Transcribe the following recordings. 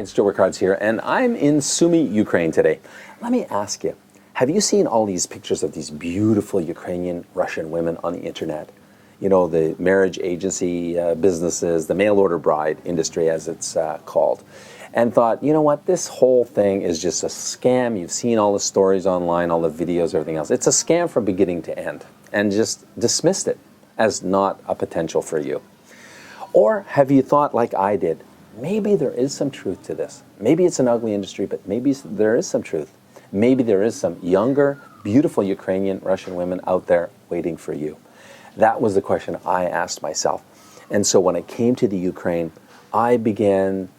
it's Joe Ricards here, and I'm in Sumy, Ukraine today. Let me ask you, have you seen all these pictures of these beautiful Ukrainian Russian women on the internet? You know, the marriage agency businesses, the mail-order bride industry, as it's called. And thought, you know what, this whole thing is just a scam. You've seen all the stories online, all the videos, everything else. It's a scam from beginning to end, and just dismissed it as not a potential for you. Or have you thought like I did, maybe there is some truth to this. Maybe it's an ugly industry, but maybe there is some truth. Maybe there is some younger, beautiful Ukrainian Russian women out there waiting for you. That was the question I asked myself. And so when I came to the Ukraine, I began,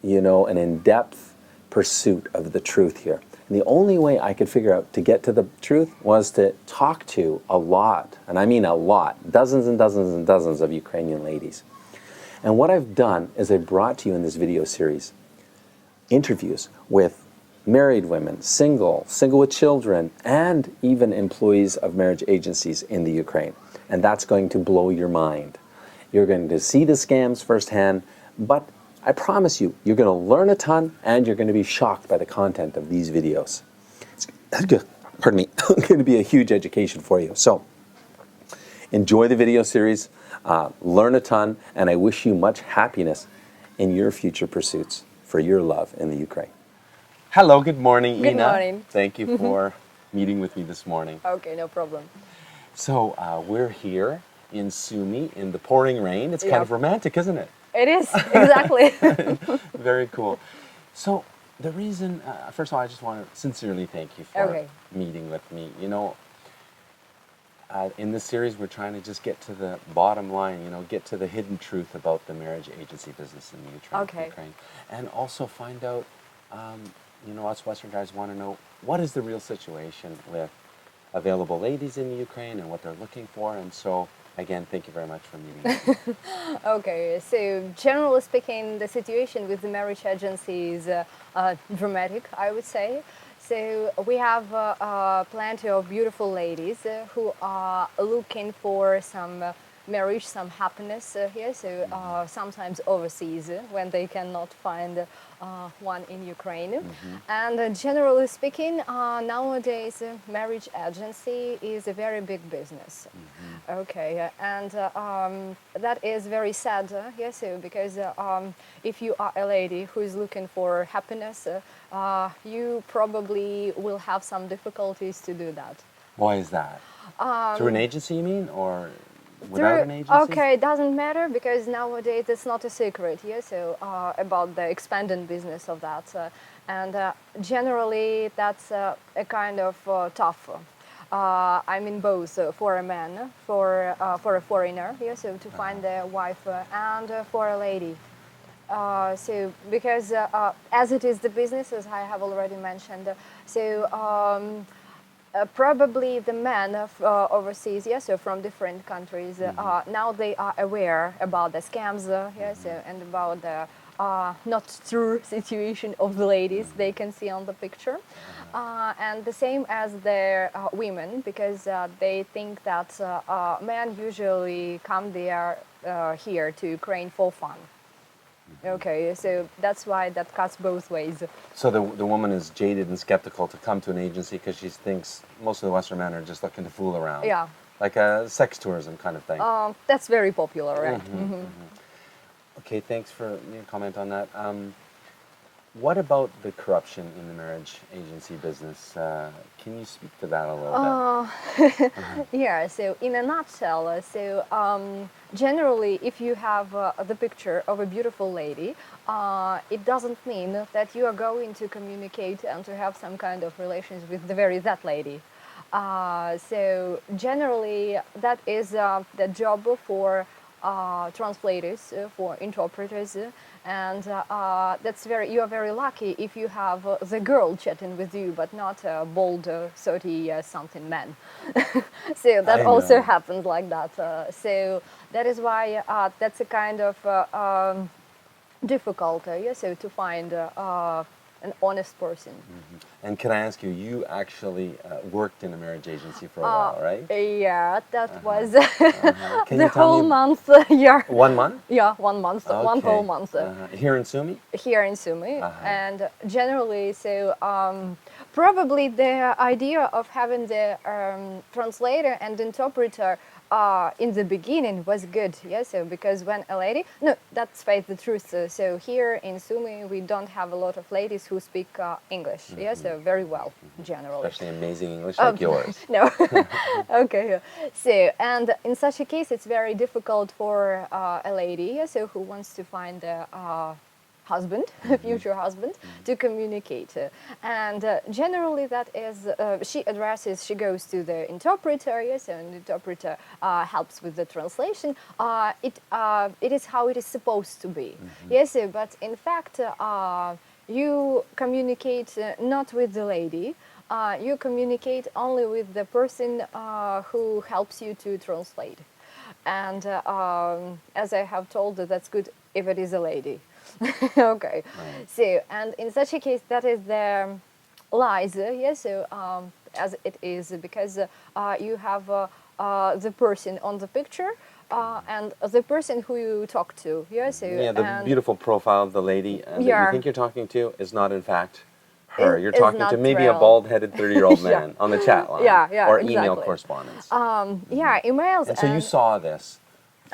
an in-depth pursuit of the truth here. And the only way I could figure out to get to the truth was to talk to a lot, and I mean a lot, dozens and dozens and dozens of Ukrainian ladies. And what I've done is I brought to you in this video series interviews with married women, single with children, and even employees of marriage agencies in the Ukraine. And that's going to blow your mind. You're going to see the scams firsthand, but I promise you, you're going to learn a ton, and you're going to be shocked by the content of these videos. It's going to be a huge education for you. So enjoy the video series. Learn a ton, and I wish you much happiness in your future pursuits for your love in the Ukraine. Hello, good morning, Ina. Good morning. Thank you for meeting with me this morning. Okay, no problem. So we're here in Sumy in the pouring rain. It's kind of romantic, isn't it? It is, exactly. Very cool. So the reason, first of all, I just want to sincerely thank you for meeting with me. In this series, we're trying to just get to the bottom line, get to the hidden truth about the marriage agency business in the Ukraine. And also find out, us Western guys want to know, what is the real situation with available ladies in the Ukraine and what they're looking for. And so, again, thank you very much for meeting me. Okay, so generally speaking, the situation with the marriage agency is dramatic, I would say. So we have plenty of beautiful ladies who are looking for some marriage, some happiness here. So sometimes overseas when they cannot find one in Ukraine. And generally speaking, nowadays marriage agency is a very big business. Okay, and that is very sad. Yes, because if you are a lady who is looking for happiness, you probably will have some difficulties to do that. Why is that? Through an agency, you mean, or without an agency? Okay, it doesn't matter because nowadays it's not a secret. Yes, so about the expanding business of that, and generally that's a kind of tough. I mean both for a man, for a foreigner, yes, so to find a wife, and for a lady. So because as it is the business, as I have already mentioned, so probably the men overseas, yes, so from different countries, now they are aware about the scams, yes, and about the not true situation of the ladies they can see on the picture. And the same as the women, because they think that men usually come there here to Ukraine for fun. Okay, so that's why that cuts both ways. So the woman is jaded and skeptical to come to an agency because she thinks most of the Western men are just looking to fool around. Yeah. Like a sex tourism kind of thing. That's very popular, right? Okay, thanks for your comment on that. What about the corruption in the marriage agency business? Can you speak to that a little bit? Yeah, so in a nutshell, so generally if you have the picture of a beautiful lady, it doesn't mean that you are going to communicate and to have some kind of relations with that lady. So generally that is the job for translators, for interpreters, and you are very lucky if you have the girl chatting with you, but not a bold 30-something man. So that also happens like that. So that is why that's a kind of difficult, so to find an honest person. And can I ask you, you actually worked in a marriage agency for a while, right? Yeah, that was Can the you tell whole me month. Yeah. 1 month? Yeah, 1 month, one Okay. whole month Here in Sumi? here in Sumy. Uh-huh. And generally, so probably the idea of having the translator and interpreter in the beginning was good, yeah. So because when a lady, no, that's face the truth. So here in Sumy, we don't have a lot of ladies who speak English, yeah. So very well, generally. Especially amazing English like yours. No. Okay. So, and in such a case, it's very difficult for a lady, yeah, so who wants to find a husband, a future husband, to communicate. And generally, that is, she goes to the interpreter, yes, and the interpreter helps with the translation. It is how it is supposed to be, yes, but in fact, you communicate not with the lady. You communicate only with the person who helps you to translate. And as I have told, that's good if it is a lady. Okay. Right. So, and in such a case, that is the lies, yes, so as it is, because you have the person on the picture and the person who you talk to, yes. So, Yeah, the and beautiful profile of the lady that you Yeah. think you're talking to is not in fact her. You're Is talking to not maybe a real. bald-headed 30-year-old Yeah. man on the chat line. Yeah, or email exactly. correspondence. Yeah, emails. And so you saw this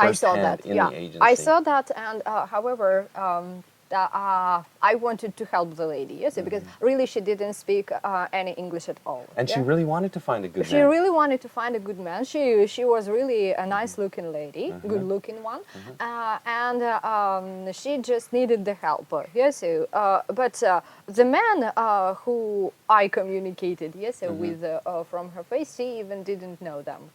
I saw firsthand that. in Yeah, the agency. I saw that, and however, I wanted to help the lady, yes, because really she didn't speak any English at all. And she yeah. really wanted to find a good She man. really wanted to find a good man. She was really a nice-looking lady, good-looking one, and she just needed the help. Yes, so, but the man who I communicated, yes, with from her face, she even didn't know them.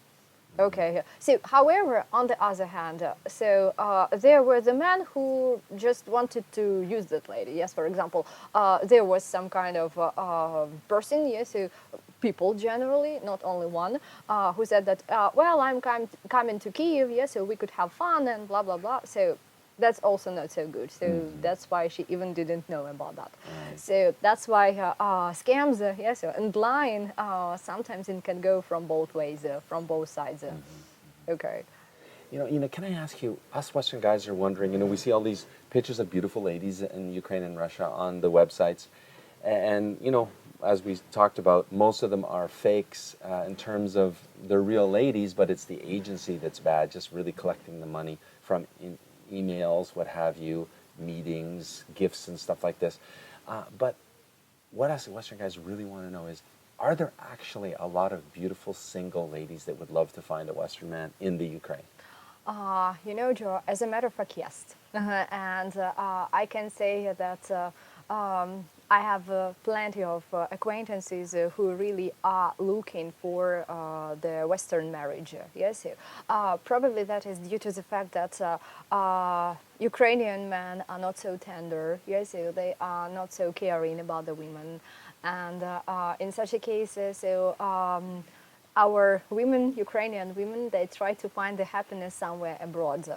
Okay. So, however, on the other hand, there were the men who just wanted to use that lady. Yes, for example, there was some kind of person, yes, people generally, not only one, who said that, well, I'm coming to Kiev, yes, so we could have fun and blah, blah, blah. So that's also not so good. So that's why she even didn't know about that. Right. So that's why scams, yes, and lying, sometimes it can go from both ways, from both sides. Okay. You know, can I ask you, us Western guys are wondering, we see all these pictures of beautiful ladies in Ukraine and Russia on the websites. And, as we talked about, most of them are fakes in terms of they're real ladies, but it's the agency that's bad, just really collecting the money from emails, what have you, meetings, gifts and stuff like this. But what us Western guys really want to know is, are there actually a lot of beautiful single ladies that would love to find a Western man in the Ukraine? Joe, as a matter of fact, yes. And I can say that I have plenty of acquaintances who really are looking for the Western marriage. Yes, probably that is due to the fact that Ukrainian men are not so tender. Yes, they are not so caring about the women, and in such a case, our women, Ukrainian women, they try to find the happiness somewhere abroad,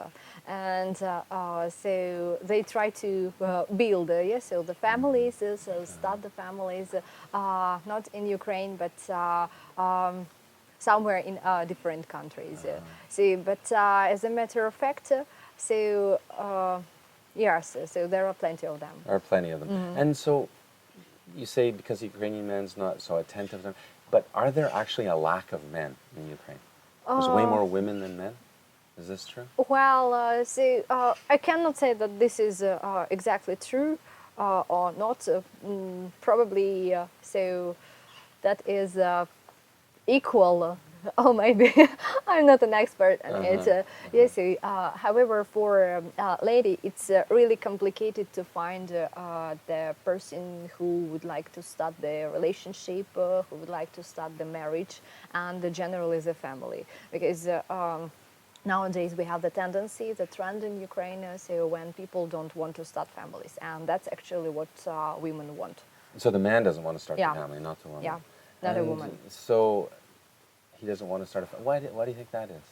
and so they try to build, so the families, so start the families, not in Ukraine, but somewhere in different countries. But as a matter of fact, yes, so there are plenty of them. There are plenty of them. And so you say because the Ukrainian man's not so attentive to them, but are there actually a lack of men in Ukraine? There's way more women than men? Is this true? Well, I cannot say that this is exactly true or not. Probably so that is equal. Or maybe I'm not an expert on it. Yes. However, for a lady, it's really complicated to find the person who would like to start the relationship, who would like to start the marriage, and generally the family, because. Nowadays, we have the tendency, the trend in Ukraine, so when people don't want to start families, and that's actually what women want. So the man doesn't want to start Yeah. the family, not the woman. Yeah, not a And woman. So he doesn't want to start a family. Why do you think that is?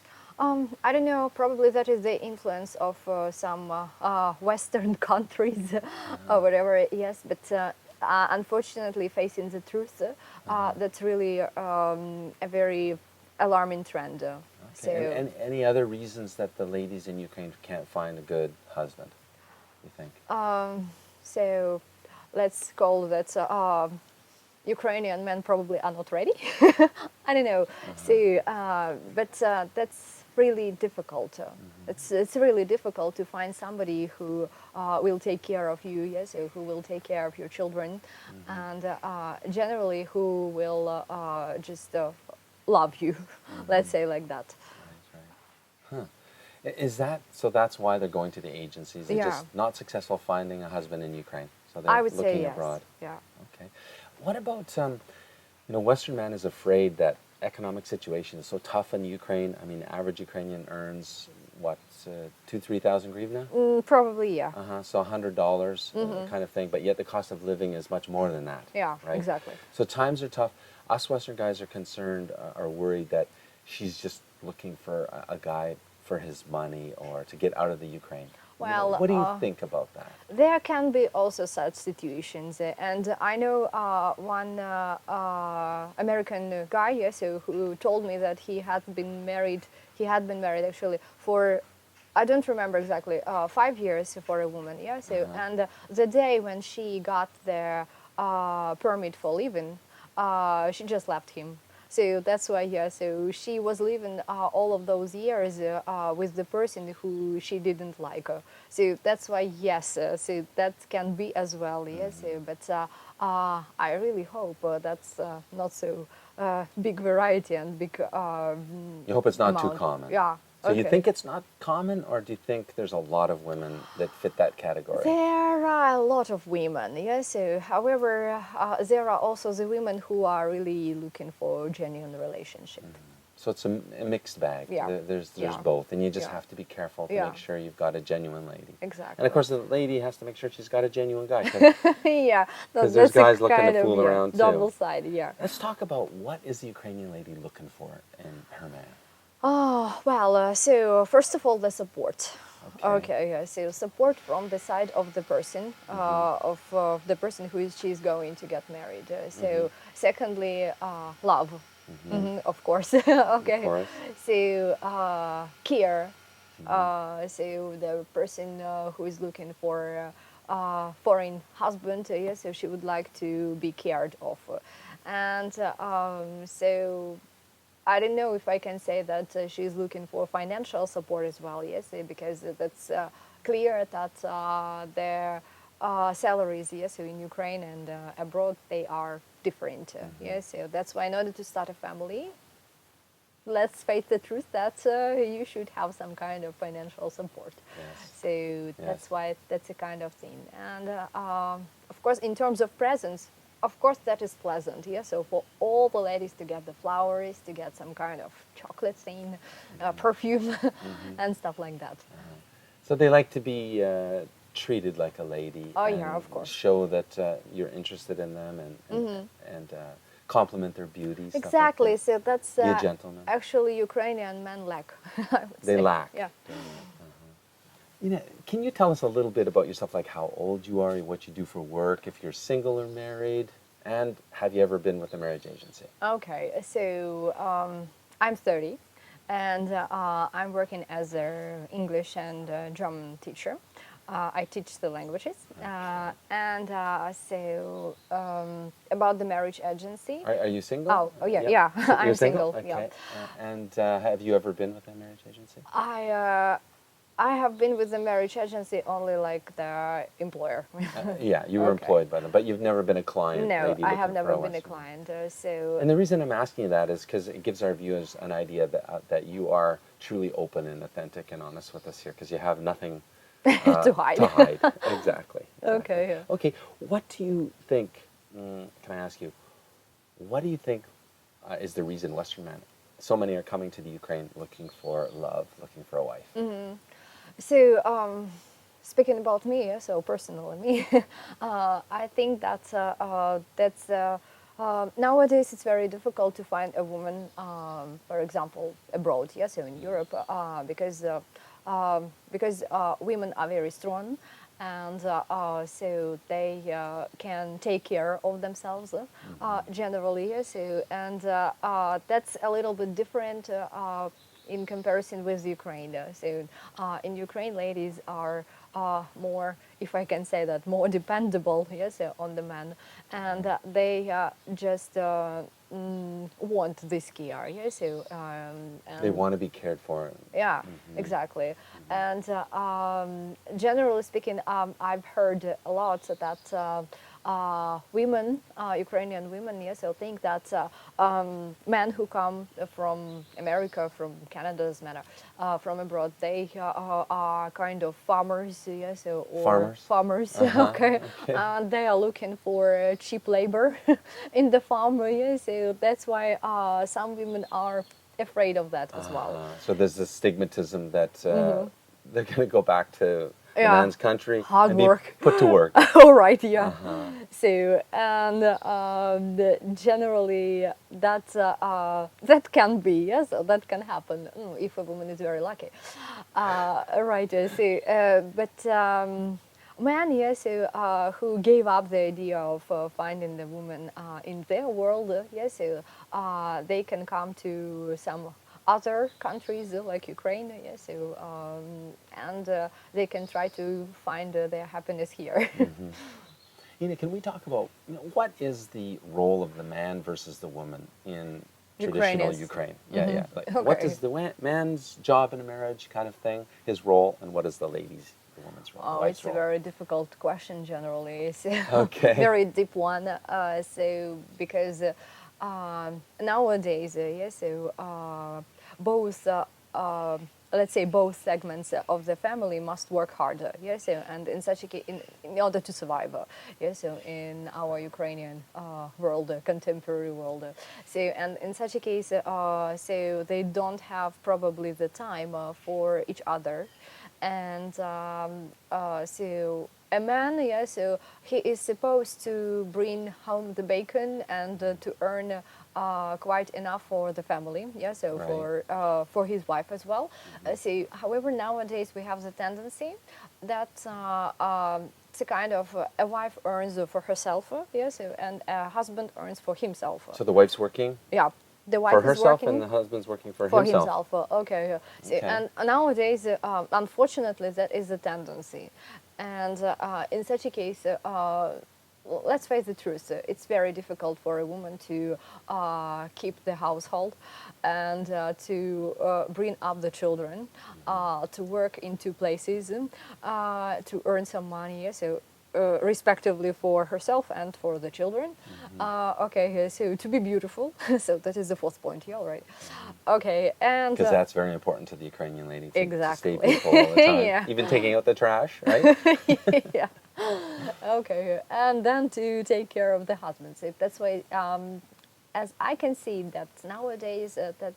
I don't know, probably that is the influence of some Western countries or whatever, yes, but unfortunately facing the truth. That's really a very alarming trend. So, Okay. And any other reasons that the ladies in Ukraine can't find a good husband, you think? so let's call that Ukrainian men probably are not ready. I don't know. So, but that's really difficult. It's really difficult to find somebody who will take care of you, yes, who will take care of your children, and generally who will just love you. Let's say like that. Right, right. Huh. Is that so? That's why they're going to the agencies. They're Yeah. just not successful finding a husband in Ukraine, so I they're would say looking yes. abroad. Yeah. Okay. What about Western man is afraid that economic situation is so tough in Ukraine. I mean, average Ukrainian earns what 2,000-3,000 hryvnia. Probably, yeah. So $100 kind of thing. But yet the cost of living is much more than that. Yeah, right? exactly. So times are tough. Us Western guys are concerned, are worried that she's just looking for a guy for his money or to get out of the Ukraine. Well, what do you think about that? There can be also such situations, and I know one American guy, yes, who told me that he had been married. He had been married actually for, I don't remember exactly, 5 years for a woman. Yeah. So and the day when she got their permit for living, she just left him. So that's why, yeah, so she was living all of those years with the person who she didn't like. So that's why, yes, so that can be as well, yes. But I really hope that's not so big variety and big You hope it's not too amount. common. Yeah. So you okay. think it's not common, or do you think there's a lot of women that fit that category? There are a lot of women, yes. So, however, there are also the women who are really looking for a genuine relationship. So it's a mixed bag. Yeah. There's Yeah. both, and you just Yeah. have to be careful to Yeah. make sure you've got a genuine lady. Exactly. And of course, the lady has to make sure she's got a genuine guy. Yeah, Because that's there's guys a looking to kind of, fool yeah, around too. double sided, yeah. Let's talk about what is the Ukrainian lady looking for in her man. Oh, well, so first of all, the support. Okay. Okay, yeah, so support from the side of the person, of the person she's going to get married. So, secondly, love, of course. Okay. Of course. So, care. So the person who is looking for foreign husband, yes, so she would like to be cared of, and so. I don't know if I can say that she's looking for financial support as well, yes, because that's clear that their salaries, yes, so in Ukraine and abroad, they are different, yes, so that's why in order to start a family, let's face the truth that you should have some kind of financial support. Yes. So that's why that's a kind of thing. And of course, in terms of presents, of course, that is pleasant, yeah. So for all the ladies to get the flowers, to get some kind of chocolate thing, perfume, and stuff like that. So they like to be treated like a lady. Oh, and yeah, of course. Show that you're interested in them and compliment their beauty. stuff like Exactly. that. So that's Be a gentleman. actually Ukrainian men lack. I would They say. lack. Yeah. Can you tell us a little bit about yourself, like how old you are, what you do for work, if you're single or married, and have you ever been with a marriage agency? Okay. So I'm 30, and I'm working as an English and German teacher. I teach the languages, and so about the marriage agency. Are you single? Oh yeah, yeah. So I'm you're single. Okay. Yeah. And have you ever been with a marriage agency? I have been with the marriage agency only like the employer. Yeah, you were Okay. employed by them, but you've never been a client. No, lady I have looking never for been a Western. client. So And the reason I'm asking you that is because it gives our viewers an idea that you are truly open and authentic and honest with us here, because you have nothing to hide. To hide. Exactly. Okay. Yeah. Okay. What do you think? Can I ask you? What do you think is the reason Western men, so many are coming to the Ukraine looking for love, looking for a wife? So, speaking about me, so personally me, I think that nowadays it's very difficult to find a woman, for example, abroad, yes, so in Europe, because women are very strong, and so they can take care of themselves generally. So, and that's a little bit different in comparison with Ukraine. So in Ukraine, ladies are more, if I can say that, more dependable, yes, on the men, and they just want this care, yes. So They and want to be cared for. yeah, exactly. And generally speaking, I've heard a lot that women, Ukrainian women, yes, I think that men who come from America, from Canada, as matter, from abroad, they are kind of farmers, yes, or Farmers? farmers, Okay. and they are looking for cheap labor in the farm, yes. So that's why some women are afraid of that as well. So there's this stigmatism that they're going to go back to the Yeah. man's country Hard and be work. put to work. All right, yeah. So, and generally that can be, yes, that can happen if a woman is very lucky. Right, but men, yes, who gave up the idea of finding the woman in their world, yes, they can come to some other countries like Ukraine, yes, so, and they can try to find their happiness here. Ina, can we talk about what is the role of the man versus the woman in traditional Ukraine is- Ukraine? Yeah. Like, What Okay. does the man's job in a marriage kind of thing, his role, and what is the woman's role? Oh, wife's it's a role? very difficult question generally. It's Okay. very deep one. So because nowadays, yes, so both. Let's say both segments of the family must work harder, yes, so, and in such a case, in order to survive, yes, so in our Ukrainian world, contemporary world, so, and in such a case, so they don't have probably the time for each other, and so a man, yeah, so he is supposed to bring home the bacon and to earn quite enough for the family, yeah, so Right. for his wife as well. So, however, nowadays we have the tendency that it's a kind of a wife earns for herself, yeah, so, and a husband earns for himself. So the wife's working Yeah, the wife for is herself working and the husband's working for for himself. himself. Okay. Yeah. So, Okay. and nowadays, unfortunately, that is the tendency. And in such a case, let's face the truth, it's very difficult for a woman to keep the household and to bring up the children, to work in two places, to earn some money. So respectively for herself and for the children. Okay, so to be beautiful. So that is the fourth point. Yeah, all right. Okay, and Because that's very important to the Ukrainian lady to stay Exactly. beautiful all the time. Yeah. Even taking out the trash, right? yeah. Okay, and then to take care of the husband. So that's why, as I can see that nowadays, that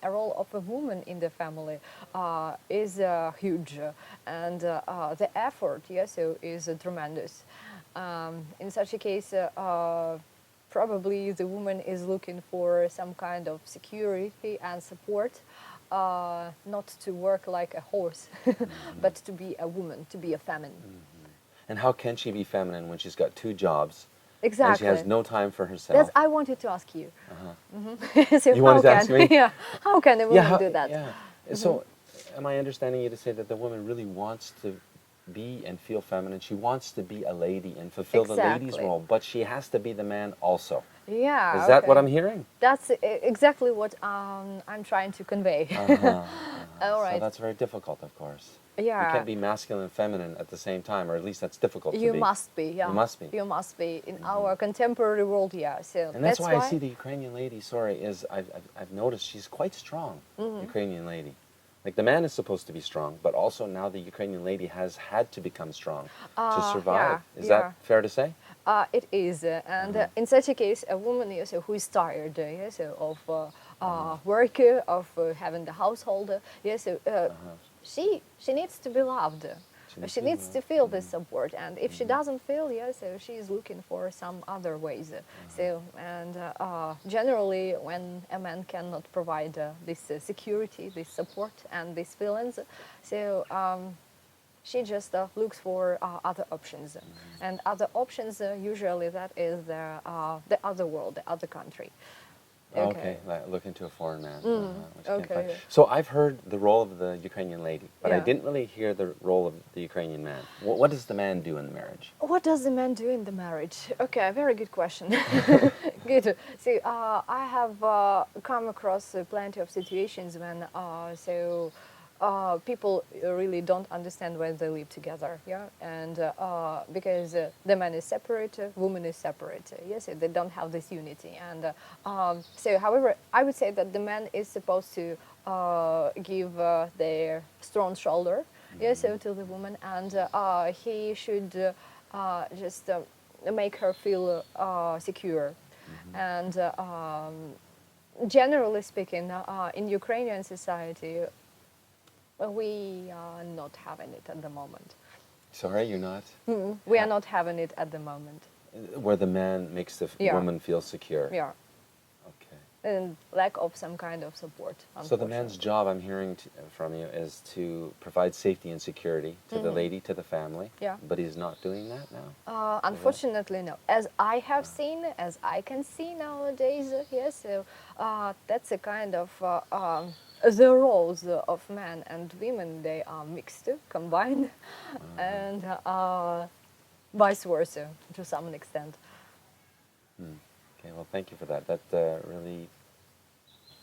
a role of a woman in the family is huge, and the effort, yes, so is tremendous. In such a case, probably the woman is looking for some kind of security and support. Not to work like a horse, but to be a woman, to be a feminine. And how can she be feminine when she's got two jobs Exactly. and she has no time for herself? That's I wanted to ask you. So You wanted to how ask can- me? Yeah. How can a woman do that? Yeah. So, am I understanding you to say that the woman really wants to be and feel feminine? She wants to be a lady and fulfill the lady's Exactly. role, but she has to be the man also. Yeah. Is that what okay. I'm hearing? That's exactly what I'm trying to convey. All So right. that's very difficult, of course. Yeah. You can't be masculine and feminine at the same time, or at least that's difficult to You be. must be. Yeah. You must be. You must be in our contemporary world. Yeah. So And that's why I see the Ukrainian lady, I've noticed she's quite strong, Ukrainian lady. Like the man is supposed to be strong, but also now the Ukrainian lady has had to become strong to survive. yeah, Is yeah. that fair to say? It is, and in such a case, a woman yes, who is tired yes, of work, of having the household, yes, she needs to be loved. She needs to feel this support, and if she doesn't feel, yes, so she is looking for some other ways. So, and generally, when a man cannot provide this security, this support, and these feelings, so she just looks for other options, and other options usually that is the other world, the other country. Okay, like look into a foreign man. Which you can't okay. find. So I've heard the role of the Ukrainian lady, but I Yeah. didn't really hear the role of the Ukrainian man. What does the man do in the marriage? What does the man do in the marriage? Okay, very good question. Good. See, I have come across plenty of situations when people really don't understand when they live together, yeah, and because the man is separate, woman is separate, yes, they don't have this unity, and however, I would say that the man is supposed to give their strong shoulder, yes, so to the woman, and he should just make her feel secure, and generally speaking, in Ukrainian society, we are not having it at the moment. Sorry, you're not? We are not having it at the moment. Where the man makes the Yeah. woman feel secure. Yeah, Okay. and lack of some kind of support. So the man's unfortunately. job, I'm hearing from you, is to provide safety and security to the lady, to the family. Yeah. But he's not doing that now? Unfortunately, no. As I have seen, as I can see nowadays, yes, so that's a kind of the roles of men and women, they are mixed, combined, and vice versa to some extent. Okay, well, thank you for that. That really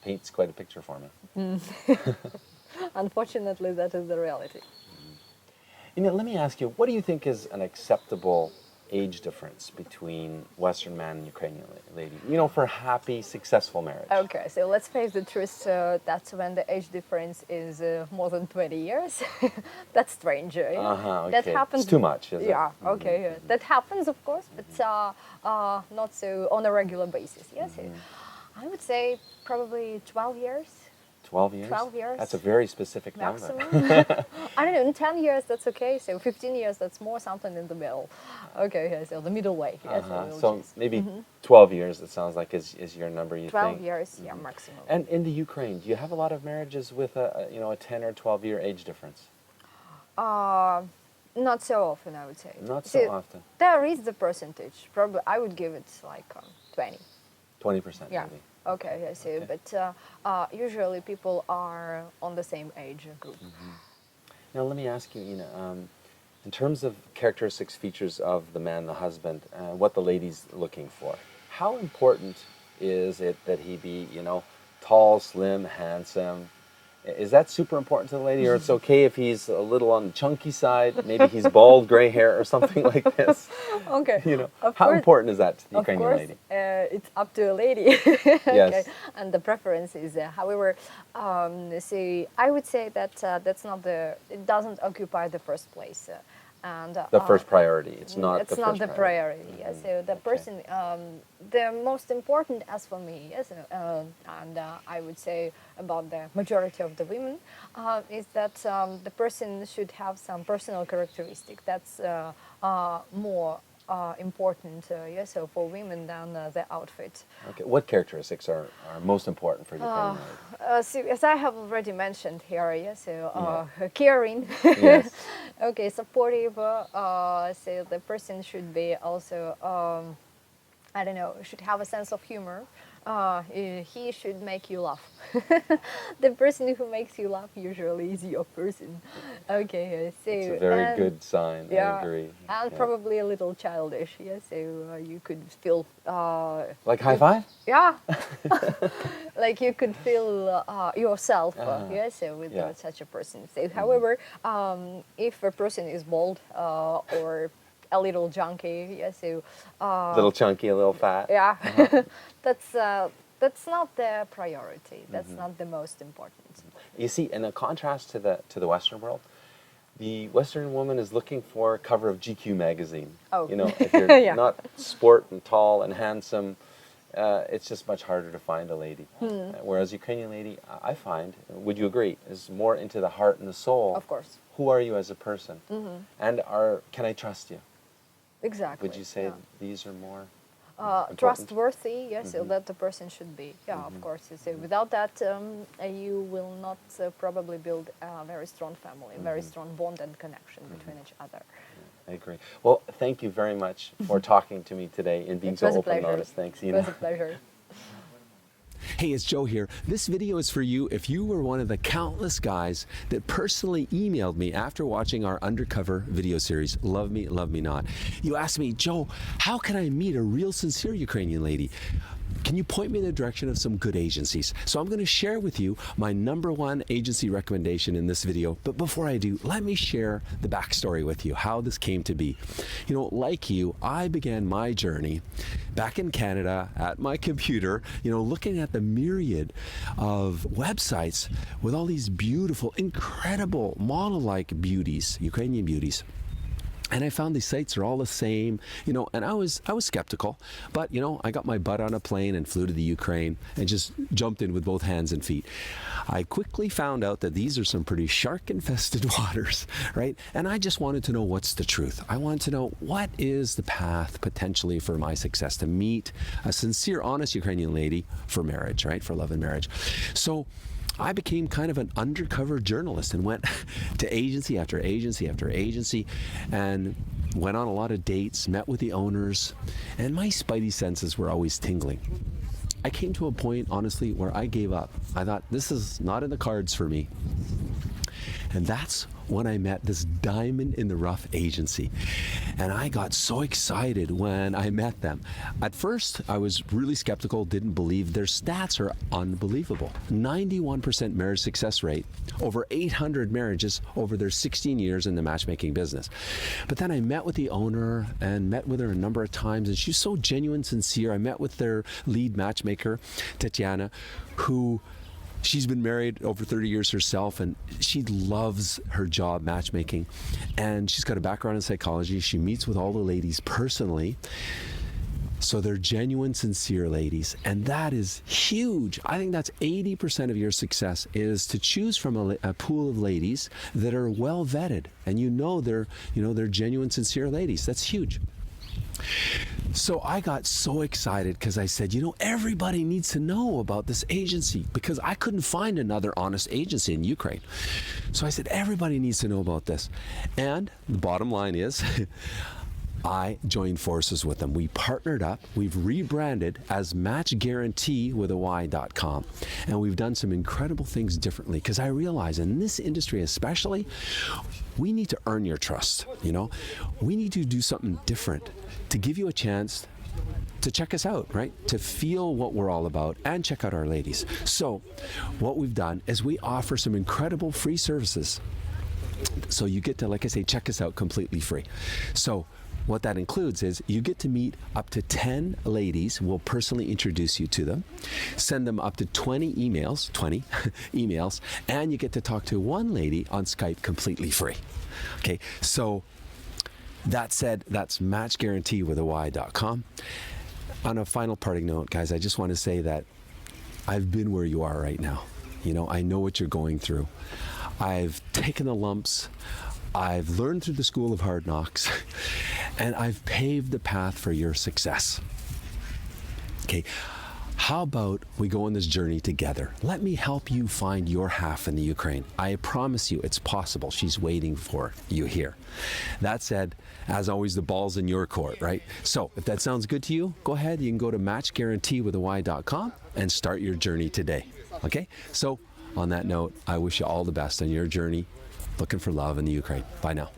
paints quite a picture for me. Unfortunately, that is the reality. You know, let me ask you, what do you think is an acceptable age difference between Western man and Ukrainian lady? You know, for happy, successful marriage. Okay, so let's face the truth. That's when the age difference is more than 20 years. That's strange. Yeah? Okay. That happens. It's too much, is it? Yeah. Okay. That happens, of course, but not so on a regular basis. Yes. I would say probably 12 years. 12 years? 12 years. That's a very specific number. Maximum. I don't know, in 10 years that's okay, so 15 years that's more something in the middle. Okay, yeah, so the middle way. Yes, we'll So choose. maybe 12 years, it sounds like, is your number, you 12 think? years, yeah, maximum. And in the Ukraine, do you have a lot of marriages with a 10 or 12-year age difference? Not so often, I would say. Not so often. There is the percentage. Probably, I would give it like 20. 20% Yeah. maybe. Okay, I see. Okay. But usually people are on the same age group. Now, let me ask you, in terms of characteristics, features of the man, the husband, what the lady's looking for, how important is it that he be, tall, slim, handsome? Is that super important to the lady, or it's okay if he's a little on the chunky side, maybe he's bald, gray hair, or something like this? Okay. How course- important is that to the Of Ukrainian course, lady? it's up to a lady. Yes. Okay. And the preference is, however, see, I would say that it doesn't occupy the first place. And The first priority. It's not it's the not first the priority. Yes. So the person, the most important, as for me, yes, and I would say about the majority of the women, is that the person should have some personal characteristic that's more important, yes, so for women than the outfit. Okay. What characteristics are most important for Ukrainian lady? So, as I have already mentioned here, yes, so caring, Yes. okay, supportive. So the person should be also, I don't know, should have a sense of humor. He should make you laugh. The person who makes you laugh usually is your person. Okay, so It's a very good sign. Yeah, I agree. and Yeah. probably a little childish. Yes, so you could feel. Like high five? Yeah, like you could feel yourself, yes, with Yeah. such a person. So, however, if a person is bald or a little junky, yes, so A little chunky, a little fat. yeah, that's not the priority. That's not the most important. You see, in a contrast to the Western world, the Western woman is looking for a cover of GQ magazine. Oh. If you're Yeah. not sport and tall and handsome, it's just much harder to find a lady. Whereas Ukrainian lady, I find, would you agree, is more into the heart and the soul. Of course, Who are you as a person? And can I trust you? exactly. Would you say yeah. these are more? trustworthy, yes, so that the person should be. Yeah, of course. So without that, you will not probably build a very strong family, a very strong bond and connection between each other. I agree. Well, thank you very much for talking to me today and being so open and honest. Thanks, Ina. It was a pleasure. Hey, it's Joe here. This video is for you if you were one of the countless guys that personally emailed me after watching our undercover video series, Love Me Not. You asked me, Joe, how can I meet a real sincere Ukrainian lady? Can you point me in the direction of some good agencies? So I'm going to share with you my #1 agency recommendation in this video. But before I do, let me share the backstory with you, how this came to be. You know, like you, I began my journey back in Canada at my computer, you know, looking at the myriad of websites with all these beautiful, incredible model-like beauties, Ukrainian beauties. And I found these sites are all the same, you know, and I was skeptical, but, you know, I got my butt on a plane and flew to the Ukraine and just jumped in with both hands and feet. I quickly found out that these are some pretty shark-infested waters, right? And I just wanted to know what's the truth. I wanted to know what is the path potentially for my success to meet a sincere, honest Ukrainian lady for marriage, right? For love and marriage. So I became kind of an undercover journalist and went to agency after agency after agency and went on a lot of dates, met with the owners, and my spidey senses were always tingling. I came to a point, honestly, where I gave up. I thought, this is not in the cards for me. And that's when I met this diamond in the rough agency. And I got so excited when I met them. At first, I was really skeptical, didn't believe. Their stats are unbelievable. 91% marriage success rate, over 800 marriages over their 16 years in the matchmaking business. But then I met with the owner and met with her a number of times, and she's so genuine, sincere. I met with their lead matchmaker, Tatiana, who she's been married over 30 years herself, and she loves her job matchmaking. And she's got a background in psychology. She meets with all the ladies personally. So they're genuine, sincere ladies. And that is huge. I think that's 80% of your success is to choose from a pool of ladies that are well vetted. And they're genuine, sincere ladies. That's huge. So I got so excited because I said, everybody needs to know about this agency, because I couldn't find another honest agency in Ukraine. So I said, everybody needs to know about this. And the bottom line is, I joined forces with them. We partnered up. We've rebranded as matchguarantee.com. And we've done some incredible things differently, because I realize in this industry especially, we need to earn your trust. We need to do something different to give you a chance to check us out, right? To feel what we're all about and check out our ladies. So what we've done is we offer some incredible free services. So you get to, like I say, check us out completely free. So what that includes is you get to meet up to 10 ladies. We'll personally introduce you to them, send them up to 20 emails, and you get to talk to one lady on Skype completely free. Okay, so that said, that's matchguarantee.com. On a final parting note, guys, I just want to say that I've been where you are right now. I know what you're going through. I've taken the lumps. I've learned through the school of hard knocks, and I've paved the path for your success. Okay, how about we go on this journey together? Let me help you find your half in the Ukraine. I promise you it's possible. She's waiting for you here. That said, as always, the ball's in your court, right? So if that sounds good to you, go ahead. You can go to matchguarantee.com and start your journey today. Okay, so on that note, I wish you all the best on your journey looking for love in the Ukraine. Bye now.